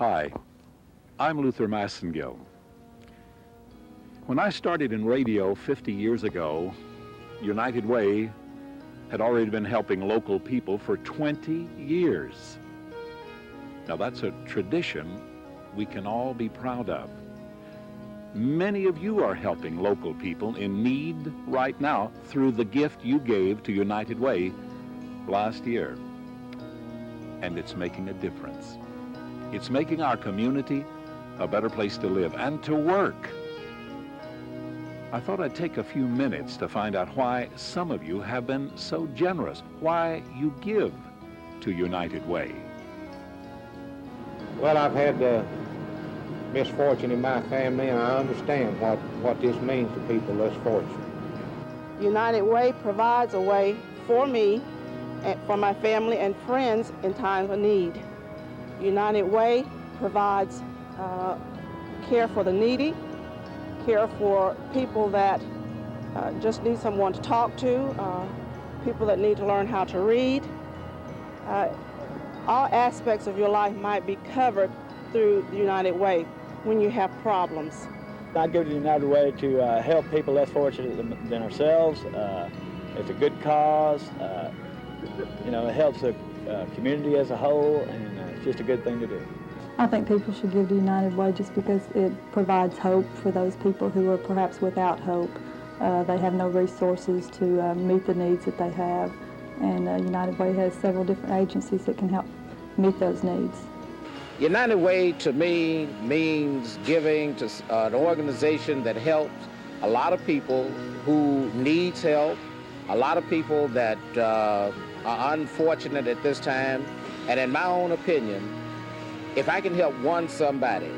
Hi, I'm Luther Massengill. When I started in radio 50 years ago, United Way had already been helping local people for 20 years. Now that's a tradition we can all be proud of. Many of you are helping local people in need right now through the gift you gave to United Way last year. And it's making a difference. It's making our community a better place to live and to work. I thought I'd take a few minutes to find out why some of you have been so generous, why you give to United Way. Well, I've had misfortune in my family, and I understand what this means to people less fortunate. United Way provides a way for me and for my family and friends in times of need. United Way provides care for the needy, care for people that just need someone to talk to, people that need to learn how to read. All aspects of your life might be covered through the United Way when you have problems. I go to the United Way to help people less fortunate than ourselves. It's a good cause. It helps the community as a whole, and it's just a good thing to do. I think people should give to United Way just because it provides hope for those people who are perhaps without hope. They have no resources to meet the needs that they have, and United Way has several different agencies that can help meet those needs. United Way to me means giving to an organization that helps a lot of people who needs help, a lot of people that are unfortunate at this time, and in my own opinion, if I can help somebody,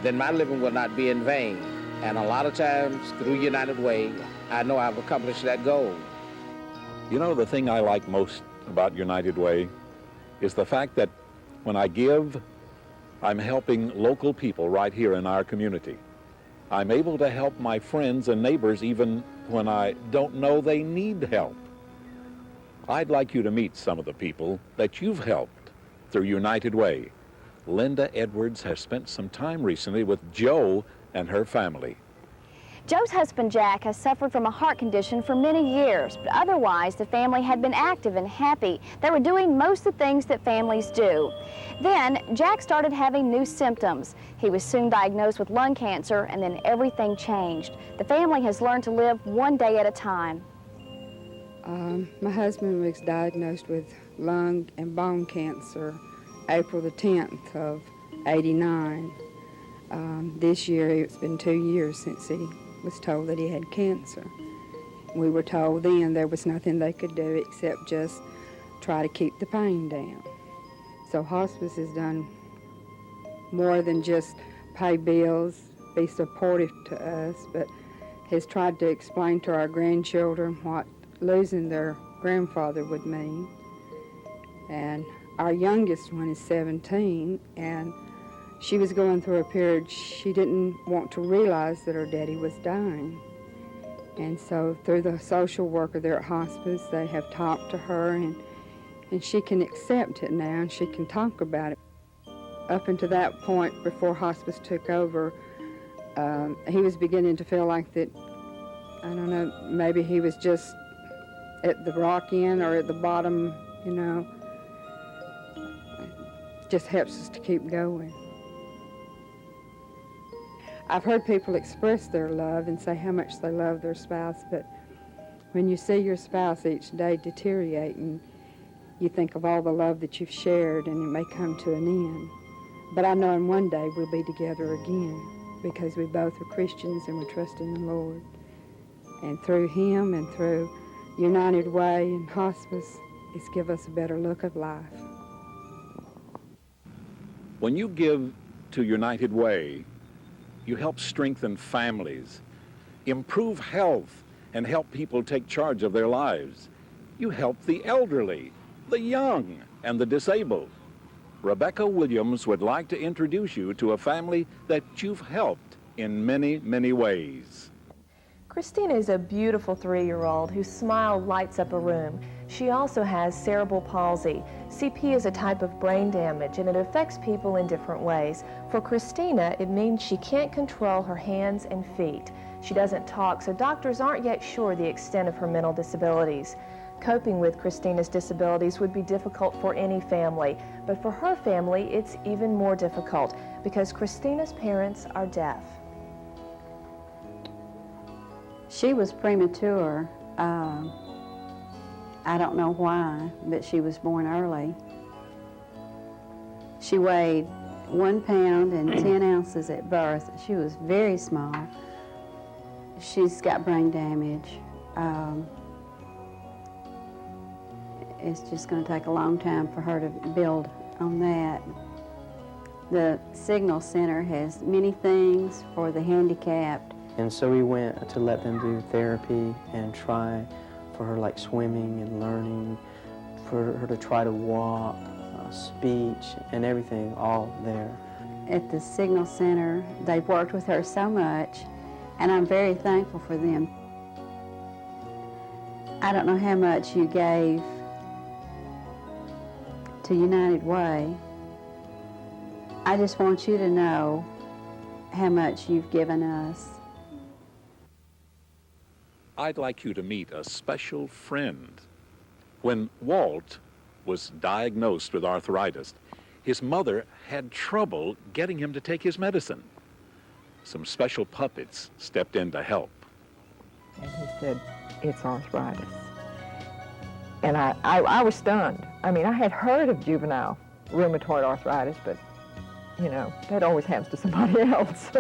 then my living will not be in vain. And a lot of times through United Way, I know I've accomplished that goal. You know, the thing I like most about United Way is the fact that when I give, I'm helping local people right here in our community. I'm able to help my friends and neighbors even when I don't know they need help. I'd like you to meet some of the people that you've helped through United Way. Linda Edwards has spent some time recently with Joe and her family. Joe's husband, Jack, has suffered from a heart condition for many years, but otherwise the family had been active and happy. They were doing most of the things that families do. Then Jack started having new symptoms. He was soon diagnosed with lung cancer, and then everything changed. The family has learned to live one day at a time. My husband was diagnosed with lung and bone cancer April the 10th of '89. This year, it's been 2 years since he was told that he had cancer. We were told then there was nothing they could do except just try to keep the pain down. So hospice has done more than just pay bills, be supportive to us, but has tried to explain to our grandchildren what losing their grandfather would mean. And our youngest one is 17, and she was going through a period she didn't want to realize that her daddy was dying. And so through the social worker there at hospice, they have talked to her, and she can accept it now, and she can talk about it. Up until that point, before hospice took over, he was beginning to feel like that, I don't know, maybe he was just at the rock end or at the bottom, you know. It just helps us to keep going. I've heard people express their love and say how much they love their spouse, but when you see your spouse each day deteriorating, you think of all the love that you've shared, and it may come to an end. But I know in one day we'll be together again because we both are Christians and we trust in the Lord. And through Him and through United Way and hospice, it's give us a better look of life. When you give to United Way, you help strengthen families, improve health, and help people take charge of their lives. You help the elderly, the young, and the disabled. Rebecca Williams would like to introduce you to a family that you've helped in many, many ways. Christina is a beautiful 3-year-old whose smile lights up a room. She also has cerebral palsy. CP is a type of brain damage, and it affects people in different ways. For Christina, it means she can't control her hands and feet. She doesn't talk, so doctors aren't yet sure the extent of her mental disabilities. Coping with Christina's disabilities would be difficult for any family, but for her family, it's even more difficult because Christina's parents are deaf. She was premature. I don't know why, but she was born early. She weighed 1 pound and 10 ounces at birth. She was very small. She's got brain damage. It's just going to take a long time for her to build on that. The Signal Center has many things for the handicapped. And so we went to let them do therapy and try for her, like swimming and learning, for her to try to walk, speech, and everything, all there. At the Signal Center, they've worked with her so much, and I'm very thankful for them. I don't know how much you gave to United Way. I just want you to know how much you've given us. I'd like you to meet a special friend. When Walt was diagnosed with arthritis, his mother had trouble getting him to take his medicine. Some special puppets stepped in to help. And he said, "It's arthritis." And I was stunned. I mean, I had heard of juvenile rheumatoid arthritis, but, you know, that always happens to somebody else.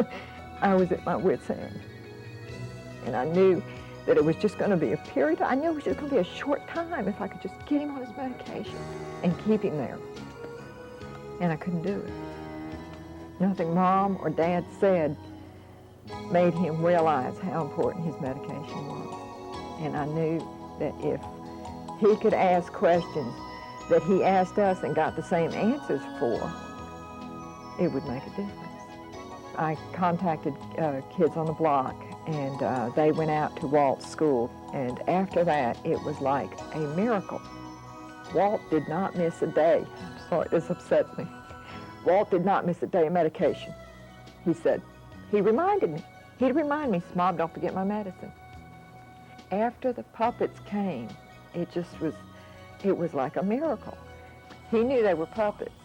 I was at my wit's end. And I knew that it was just going to be a period. I knew it was just going to be a short time if I could just get him on his medication and keep him there. And I couldn't do it. Nothing Mom or Dad said made him realize how important his medication was. And I knew that if he could ask questions that he asked us and got the same answers for, it would make a difference. I contacted Kids on the Block, and they went out to Walt's school, and after that, it was like a miracle. Walt did not miss a day. I'm sorry, this upsets me. Walt did not miss a day of medication. He said, he reminded me. He'd remind me, "Mom, don't forget my medicine." After the puppets came, it was like a miracle. He knew they were puppets,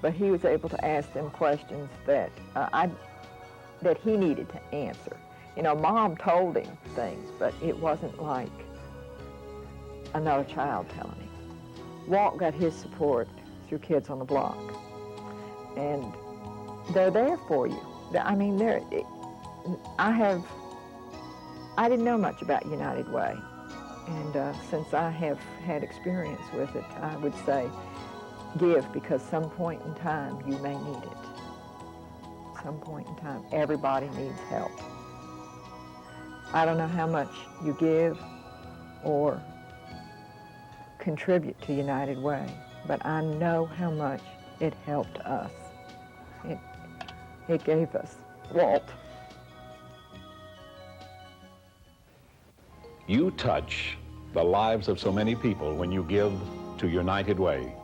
but he was able to ask them questions that that he needed to answer. You know, Mom told him things, but it wasn't like another child telling him. Walt got his support through Kids on the Block, and they're there for you. I mean, I didn't know much about United Way, and since I have had experience with it, I would say give, because some point in time you may need it. Some point in time, everybody needs help. I don't know how much you give or contribute to United Way, but I know how much it helped us. It gave us Walt. You touch the lives of so many people when you give to United Way.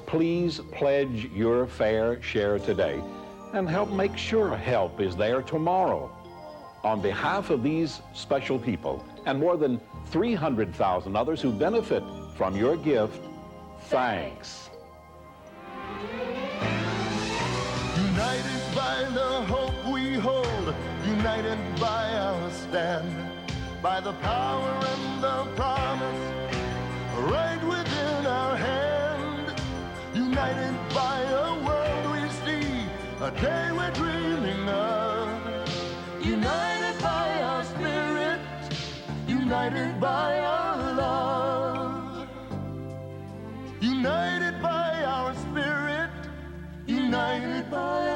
Please pledge your fair share today and help make sure help is there tomorrow. On behalf of these special people and more than 300,000 others who benefit from your gift, thanks. United by the hope we hold, united by our stand, by the power and the promise right within our hand, united by a world we see, a day we're dreaming of, united by our spirit, united by our love, united by our spirit, united by